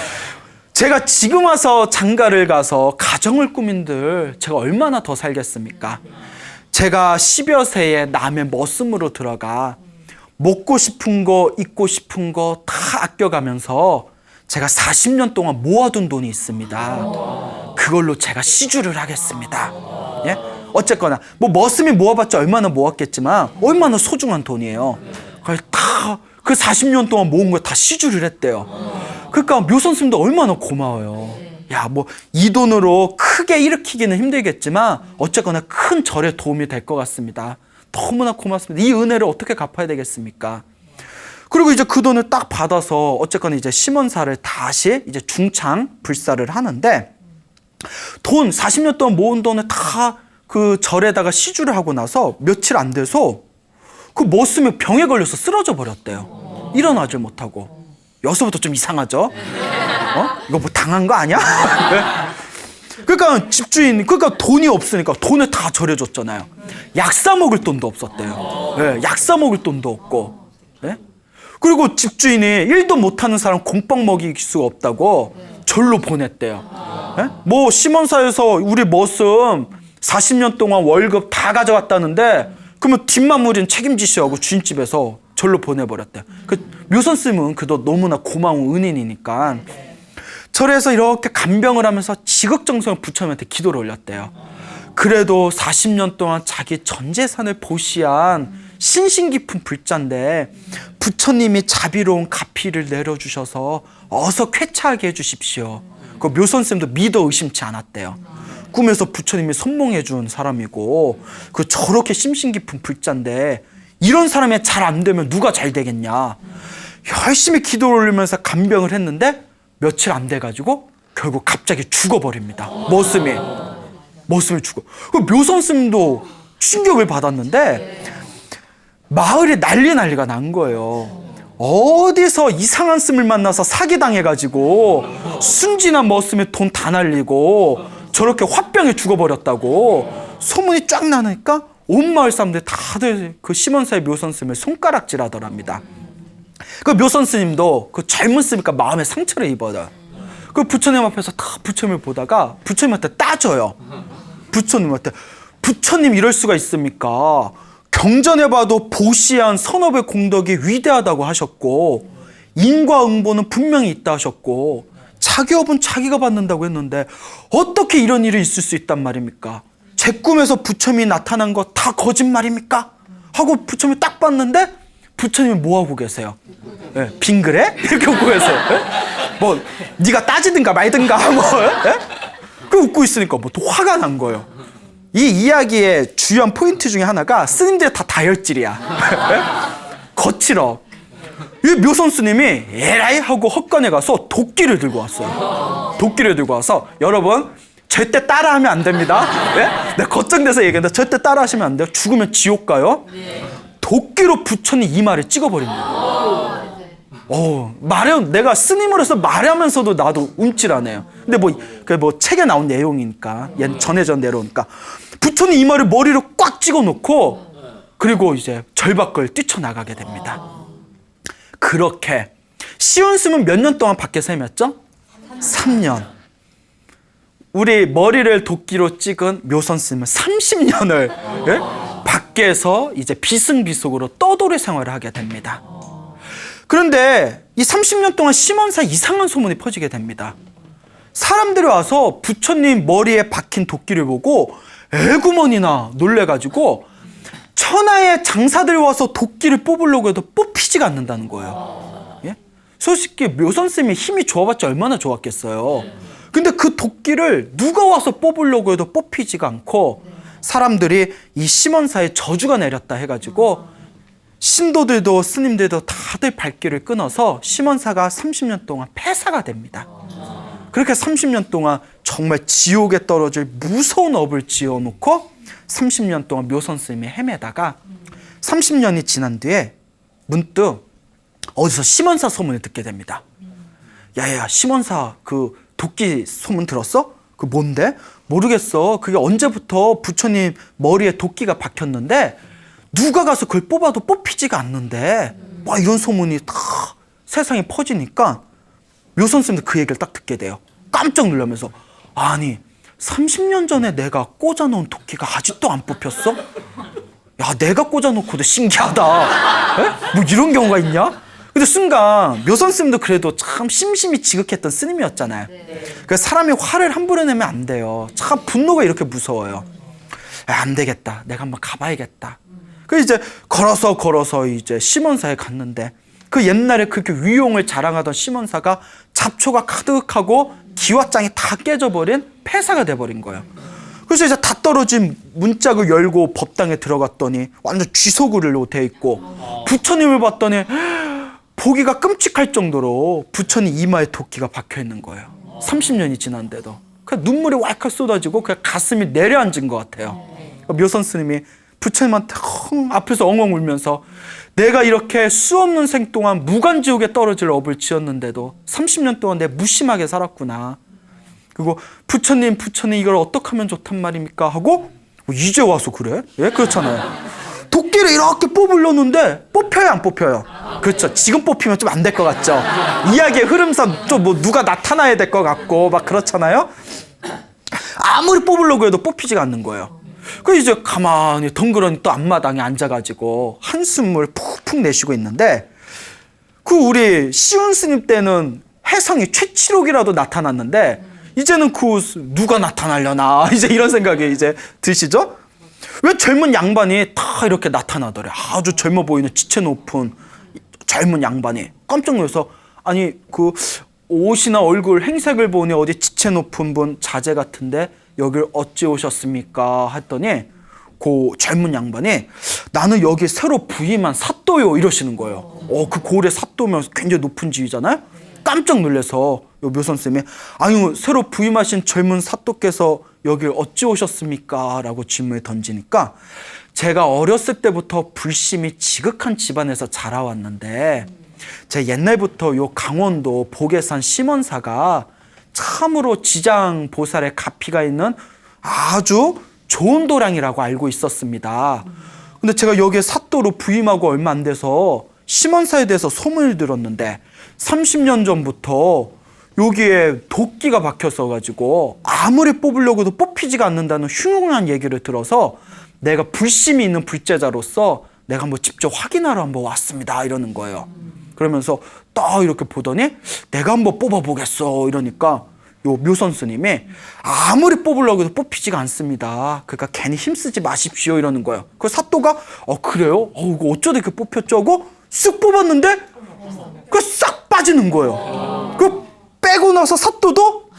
제가 지금 와서 장가를 가서 가정을 꾸민들 제가 얼마나 더 살겠습니까? 제가 10여 세에 남의 머슴으로 들어가 먹고 싶은 거, 입고 싶은 거 다 아껴가면서 제가 40년 동안 모아둔 돈이 있습니다. 그걸로 제가 시주를 하겠습니다. 예? 어쨌거나 뭐 머슴이 모아봤자 얼마나 모았겠지만 얼마나 소중한 돈이에요. 그걸 다 그 40년 동안 모은 거 다 시주를 했대요. 그러니까 묘선스님도 얼마나 고마워요. 야, 뭐 이 돈으로 크게 일으키기는 힘들겠지만 어쨌거나 큰 절에 도움이 될 것 같습니다. 너무나 고맙습니다. 이 은혜를 어떻게 갚아야 되겠습니까? 그리고 이제 그 돈을 딱 받아서 어쨌거나 이제 심원사를 다시 이제 중창 불사를 하는데, 돈 40년 동안 모은 돈을 다 그 절에다가 시주를 하고 나서 며칠 안 돼서 그 머슴이 병에 걸려서 쓰러져 버렸대요. 일어나질 못하고. 여기서부터 좀 이상하죠? 이거 뭐 당한 거 아니야? 그러니까 집주인, 그러니까 돈이 없으니까 돈을 다 절해줬잖아요. 약 사 먹을 돈도 없었대요. 네, 약 사 먹을 돈도 없고. 네? 그리고 집주인이 일도 못하는 사람 공빵 먹일 수가 없다고 절로 보냈대요. 네? 뭐 심원사에서 우리 머슴 40년 동안 월급 다 가져갔다는데 그러면 뒷마무리는 책임지시라고 주인집에서 절로 보내버렸대요. 그 묘선스님은 그도 너무나 고마운 은인이니까 절에서 이렇게 간병을 하면서 지극정성을 부처님한테 기도를 올렸대요. 그래도 40년 동안 자기 전 재산을 보시한 신신 깊은 불자인데 부처님이 자비로운 가피를 내려주셔서 어서 쾌차하게 해주십시오. 그 묘선스님도 믿어 의심치 않았대요. 꿈에서 부처님이 선몽해 준 사람이고 그 저렇게 심신 깊은 불자인데 이런 사람이 잘 안 되면 누가 잘 되겠냐. 열심히 기도를 올리면서 간병을 했는데 며칠 안 돼가지고 결국 갑자기 죽어버립니다. 머슴이 죽어. 그 묘선스님도 충격을 받았는데 마을에 난리가 난 거예요. 어디서 이상한 스님을 만나서 사기당해가지고 순진한 머슴이 돈 다 날리고 저렇게 화병에 죽어버렸다고 소문이 쫙 나니까 온 마을 사람들이 다들 그 심원사의 묘선스님을 손가락질 하더랍니다. 그 묘선스님도 그 젊은 스님이니까 마음에 상처를 입어요. 그 부처님 앞에서 다 부처님을 보다가 부처님한테 따져요. 부처님 이럴 수가 있습니까? 경전에 봐도 보시한 선업의 공덕이 위대하다고 하셨고 인과응보는 분명히 있다 하셨고 자기 업은 자기가 받는다고 했는데 어떻게 이런 일이 있을 수 있단 말입니까? 제 꿈에서 부처님이 나타난 거 다 거짓말입니까? 하고 부처님이 딱 봤는데 부처님이 뭐하고 계세요? 예, 빙그레? 이렇게 웃고 계세요. 예? 뭐 네가 따지든가 말든가 뭐 예? 그 웃고 있으니까 뭐 또 화가 난 거예요. 이 이야기의 주요한 포인트 중에 하나가 스님들이 다 다혈질이야. 예? 거칠어. 이 묘선스님이 에라이 하고 헛간에 가서 도끼를 들고 왔어요. 도끼를 들고 와서 여러분 절대 따라하면 안 됩니다. 예? 내가 걱정돼서 얘기했는데 절대 따라하시면 안 돼요. 죽으면 지옥 가요. 도끼로 부처님 이마를 찍어버립니다. 내가 스님으로서 말하면서도 나도 움찔하네요. 근데 뭐 책에 나온 내용이니까, 전해전 내려오니까 부처님 이마를 머리로 꽉 찍어놓고 그리고 이제 절 밖을 뛰쳐나가게 됩니다. 그렇게 시운스님은 몇 년 동안 밖에서 헤맸죠? 3년. 우리 머리를 도끼로 찍은 묘선스님은 30년을 예? 밖에서 이제 비승비속으로 떠돌이 생활을 하게 됩니다. 그런데 이 30년 동안 심원사 이상한 소문이 퍼지게 됩니다. 사람들이 와서 부처님 머리에 박힌 도끼를 보고 에구머니나 놀래가지고 천하의 장사들 와서 도끼를 뽑으려고 해도 뽑히지가 않는다는 거예요. 예? 솔직히 묘선스님이 힘이 좋아봤자 얼마나 좋았겠어요. 근데 그 도끼를 누가 와서 뽑으려고 해도 뽑히지가 않고 사람들이 이 심원사에 저주가 내렸다 해가지고 신도들도 스님들도 다들 발길을 끊어서 심원사가 30년 동안 폐사가 됩니다. 그렇게 30년 동안 정말 지옥에 떨어질 무서운 업을 지어놓고 30년 동안 묘선스님이 헤매다가 30년이 지난 뒤에 문득 어디서 심원사 소문을 듣게 됩니다. 야야, 심원사 그 도끼 소문 들었어? 그 뭔데? 모르겠어. 그게 언제부터 부처님 머리에 도끼가 박혔는데 누가 가서 그걸 뽑아도 뽑히지가 않는데 막 이런 소문이 다 세상에 퍼지니까 묘선스님도 그 얘기를 딱 듣게 돼요. 깜짝 놀라면서 아니 30년 전에 내가 꽂아놓은 도끼가 아직도 안 뽑혔어? 야, 내가 꽂아놓고도 신기하다. 에? 뭐 이런 경우가 있냐? 근데 순간 묘선 스님도 그래도 참 심심히 지극했던 스님이었잖아요. 그러니까 사람이 화를 함부로 내면 안 돼요. 참 분노가 이렇게 무서워요. 야, 안 되겠다. 내가 한번 가봐야겠다. 그래서 이제 걸어서 이제 심원사에 갔는데 그 옛날에 그렇게 위용을 자랑하던 심원사가 잡초가 가득하고 기와장이 다 깨져버린 폐사가 돼버린 거예요. 그래서 이제 다 떨어진 문짝을 열고 법당에 들어갔더니 완전 쥐소굴로 돼 있고 부처님을 봤더니 보기가 끔찍할 정도로 부처님 이마에 도끼가 박혀 있는 거예요. 30년이 지난데도. 그냥 눈물이 왈칵 쏟아지고 그냥 가슴이 내려앉은 것 같아요. 묘선 스님이 부처님한테 앞에서 엉엉 울면서 내가 이렇게 수없는 생 동안 무간지옥에 떨어질 업을 지었는데도 30년 동안 내가 무심하게 살았구나. 그리고 부처님 이걸 어떻게 하면 좋단 말입니까? 하고 이제 와서 그래? 예, 그렇잖아요. 도끼를 이렇게 뽑으려는데 뽑혀요, 안 뽑혀요? 그렇죠. 지금 뽑히면 좀 안 될 것 같죠? 이야기의 흐름상 좀 뭐 누가 나타나야 될 것 같고 막 그렇잖아요. 아무리 뽑으려고 해도 뽑히지가 않는 거예요. 그래서 이제 가만히 덩그러니 또 앞마당에 앉아가지고 한숨을 푹푹 내쉬고 있는데 그 우리 시운 스님 때는 해성이 최치록이라도 나타났는데 이제는 그 누가 나타나려나 이제 이런 생각이 이제 드시죠? 왜 젊은 양반이 다 이렇게 나타나더래. 아주 젊어 보이는 지체 높은 젊은 양반이 깜짝 놀라서 아니 그 옷이나 얼굴 행색을 보니 어디 지체 높은 분 자제 같은데 여길 어찌 오셨습니까? 했더니 그 젊은 양반이 나는 여기 새로 부임한 사또요 이러시는 거예요. 그 고래 사또면 굉장히 높은 지위잖아요. 깜짝 놀라서 묘선쌤이 아니 새로 부임하신 젊은 사또께서 여길 어찌 오셨습니까? 라고 질문을 던지니까 제가 어렸을 때부터 불심이 지극한 집안에서 자라왔는데 제 옛날부터 요 강원도 복외산 심원사가 참으로 지장보살의 가피가 있는 아주 좋은 도량이라고 알고 있었습니다. 근데 제가 여기에 사또로 부임하고 얼마 안 돼서 심원사에 대해서 소문을 들었는데 30년 전부터 여기에 도끼가 박혀서 가지고 아무리 뽑으려고 해도 뽑히지가 않는다는 흉흉한 얘기를 들어서 내가 불심이 있는 불제자로서 내가 한번 직접 확인하러 한번 왔습니다 이러는 거예요. 그러면서 딱 이렇게 보더니 내가 한번 뽑아보겠어 이러니까 요 묘선 스님이 아무리 뽑으려고 해도 뽑히지가 않습니다. 그러니까 괜히 힘쓰지 마십시오 이러는 거예요. 그 사또가 그래요? 이거 어쩌다 이렇게 뽑혔죠? 하고 쑥 뽑았는데 그 싹 빠지는 거예요. 그 빼고 나서 사또도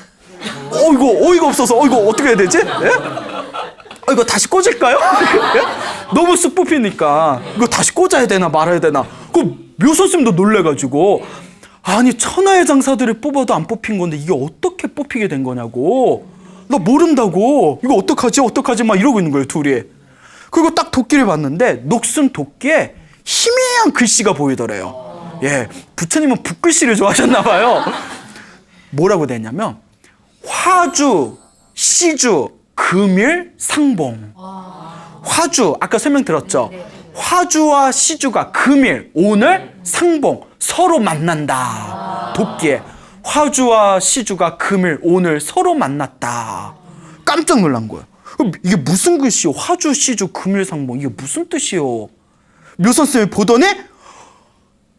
이거 어이가 없어서 이거 어떻게 해야 되지? 예? 이거 다시 꽂을까요? 예? 너무 쑥 뽑히니까 이거 다시 꽂아야 되나 말아야 되나. 그 묘선 스님도 놀래가지고 아니 천하의 장사들을 뽑아도 안 뽑힌 건데 이게 어떻게 뽑히게 된 거냐고. 나 모른다고. 이거 어떡하지 막 이러고 있는 거예요 둘이. 그리고 딱 도끼를 봤는데 녹슨 도끼에 희미한 글씨가 보이더래요. 예, 부처님은 붓글씨를 좋아하셨나 봐요. 뭐라고 돼 있냐면 화주, 시주, 금일, 상봉. 화주 아까 설명 들었죠? 화주와 시주가 금일, 오늘, 상봉 서로 만난다. 도끼에 화주와 시주가 금일, 오늘 서로 만났다. 깜짝 놀란 거예요. 이게 무슨 글씨요? 화주, 시주, 금일, 상봉 이게 무슨 뜻이요? 묘선쌤이 보더니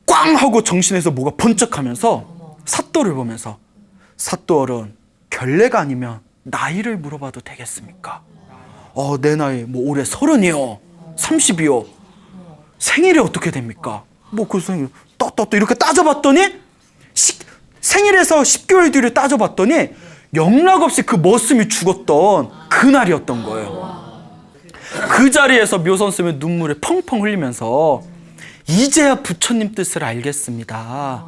꽝 하고 정신에서 뭐가 번쩍하면서 사또를 보면서 사또 어른 결례가 아니면 나이를 물어봐도 되겠습니까? 내 나이 뭐 올해 30이요 30이요 생일이 어떻게 됩니까? 뭐 그 생일 또 이렇게 따져봤더니 생일에서 10개월 뒤를 따져봤더니 영락없이 그 머슴이 죽었던 그날이었던 거예요. 그 자리에서 묘선쌤의 눈물을 펑펑 흘리면서 이제야 부처님 뜻을 알겠습니다.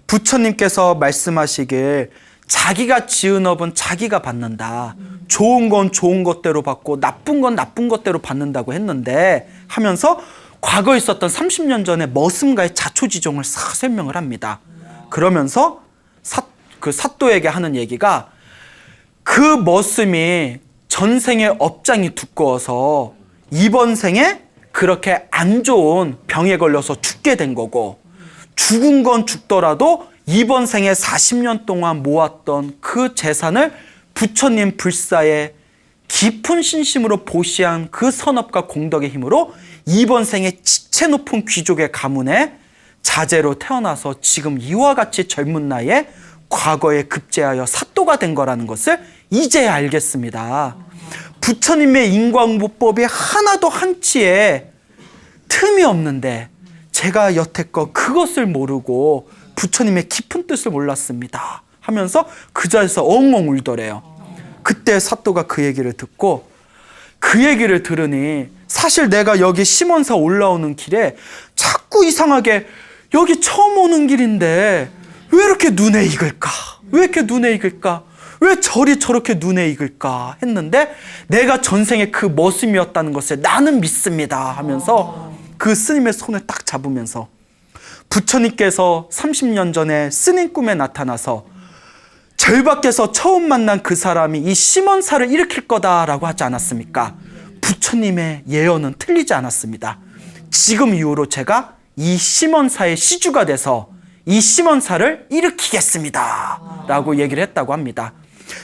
부처님께서 말씀하시길 자기가 지은 업은 자기가 받는다. 좋은 건 좋은 것대로 받고 나쁜 건 나쁜 것대로 받는다고 했는데 하면서 과거에 있었던 30년 전의 머슴과의 자초지종을 싹 설명을 합니다. 그러면서 그 사또에게 하는 얘기가 그 머슴이 전생의 업장이 두꺼워서 이번 생에 그렇게 안 좋은 병에 걸려서 죽게 된 거고 죽은 건 죽더라도 이번 생에 40년 동안 모았던 그 재산을 부처님 불사에 깊은 신심으로 보시한 그 선업과 공덕의 힘으로 이번 생에 지체 높은 귀족의 가문에 자제로 태어나서 지금 이와 같이 젊은 나이에 과거에 급제하여 사또가 된 거라는 것을 이제야 알겠습니다. 부처님의 인과응보법이 하나도 한치에 틈이 없는데 제가 여태껏 그것을 모르고 부처님의 깊은 뜻을 몰랐습니다 하면서 그 자리에서 엉엉 울더래요. 그때 사또가 그 얘기를 듣고, 그 얘기를 들으니 사실 내가 여기 심원사 올라오는 길에 자꾸 이상하게 여기 처음 오는 길인데 왜 이렇게 눈에 익을까? 왜 이렇게 눈에 익을까? 왜 절이 저렇게 눈에 익을까? 했는데 내가 전생에 그 머슴이었다는 것을 나는 믿습니다 하면서 그 스님의 손을 딱 잡으면서, 부처님께서 30년 전에 스님 꿈에 나타나서 절 밖에서 처음 만난 그 사람이 이 심원사를 일으킬 거다라고 하지 않았습니까? 부처님의 예언은 틀리지 않았습니다. 지금 이후로 제가 이 심원사의 시주가 돼서 이 심원사를 일으키겠습니다 라고 얘기를 했다고 합니다.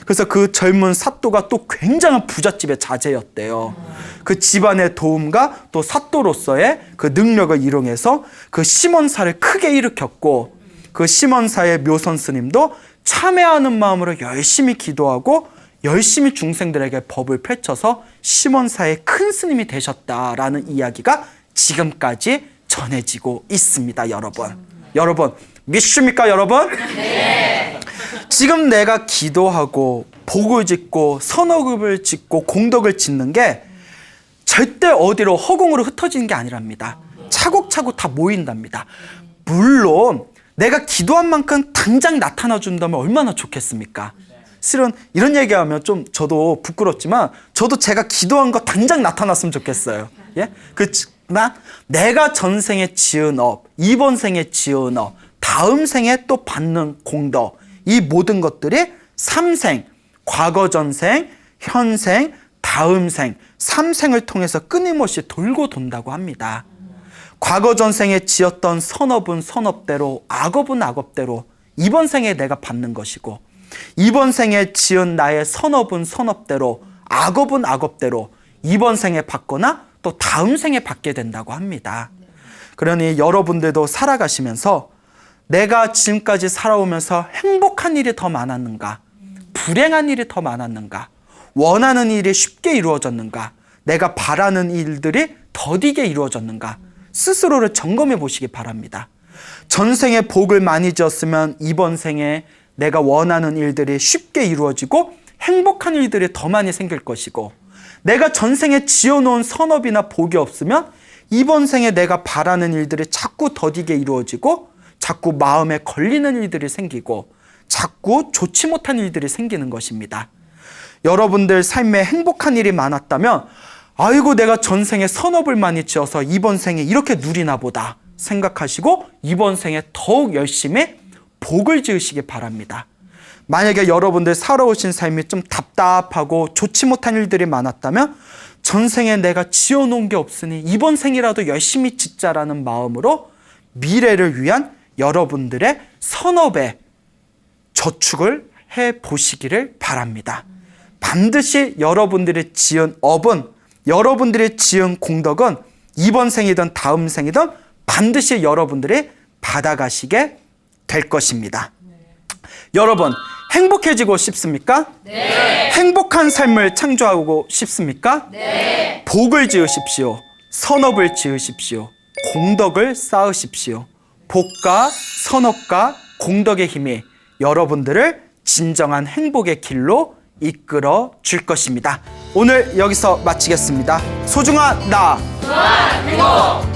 그래서 그 젊은 사또가 또 굉장한 부잣집의 자제였대요. 그 집안의 도움과 또 사또로서의 그 능력을 이용해서 그 심원사를 크게 일으켰고, 그 심원사의 묘선 스님도 참회하는 마음으로 열심히 기도하고 열심히 중생들에게 법을 펼쳐서 심원사의 큰 스님이 되셨다라는 이야기가 지금까지 전해지고 있습니다. 여러분 믿습니까 여러분? 네. 지금 내가 기도하고 복을 짓고 선업을 짓고 공덕을 짓는 게 절대 어디로 허공으로 흩어지는 게 아니랍니다. 차곡차곡 다 모인답니다. 물론 내가 기도한 만큼 당장 나타나 준다면 얼마나 좋겠습니까? 실은 이런 얘기하면 좀 저도 부끄럽지만 저도 제가 기도한 거 당장 나타났으면 좋겠어요. 예? 그렇지만 내가 전생에 지은 업, 이번 생에 지은 업, 다음 생에 또 받는 공덕, 이 모든 것들이 삼생, 과거 전생, 현생, 다음 생, 삼생을 통해서 끊임없이 돌고 돈다고 합니다. 과거 전생에 지었던 선업은 선업대로, 악업은 악업대로 이번 생에 내가 받는 것이고, 이번 생에 지은 나의 선업은 선업대로, 악업은 악업대로 이번 생에 받거나 또 다음 생에 받게 된다고 합니다. 그러니 여러분들도 살아가시면서 내가 지금까지 살아오면서 행복한 일이 더 많았는가? 불행한 일이 더 많았는가? 원하는 일이 쉽게 이루어졌는가? 내가 바라는 일들이 더디게 이루어졌는가? 스스로를 점검해 보시기 바랍니다. 전생에 복을 많이 지었으면 이번 생에 내가 원하는 일들이 쉽게 이루어지고 행복한 일들이 더 많이 생길 것이고, 내가 전생에 지어놓은 선업이나 복이 없으면 이번 생에 내가 바라는 일들이 자꾸 더디게 이루어지고 자꾸 마음에 걸리는 일들이 생기고 자꾸 좋지 못한 일들이 생기는 것입니다. 여러분들 삶에 행복한 일이 많았다면 아이고 내가 전생에 선업을 많이 지어서 이번 생에 이렇게 누리나 보다 생각하시고 이번 생에 더욱 열심히 복을 지으시기 바랍니다. 만약에 여러분들 살아오신 삶이 좀 답답하고 좋지 못한 일들이 많았다면 전생에 내가 지어놓은 게 없으니 이번 생이라도 열심히 짓자라는 마음으로 미래를 위한 여러분들의 선업에 저축을 해보시기를 바랍니다. 반드시 여러분들이 지은 업은, 여러분들이 지은 공덕은 이번 생이든 다음 생이든 반드시 여러분들이 받아가시게 될 것입니다. 여러분 행복해지고 싶습니까? 네. 행복한 삶을 창조하고 싶습니까? 네. 복을 지으십시오. 선업을 지으십시오. 공덕을 쌓으십시오. 복과 선업과 공덕의 힘이 여러분들을 진정한 행복의 길로 이끌어 줄 것입니다. 오늘 여기서 마치겠습니다. 소중한 나, 소중한 행복.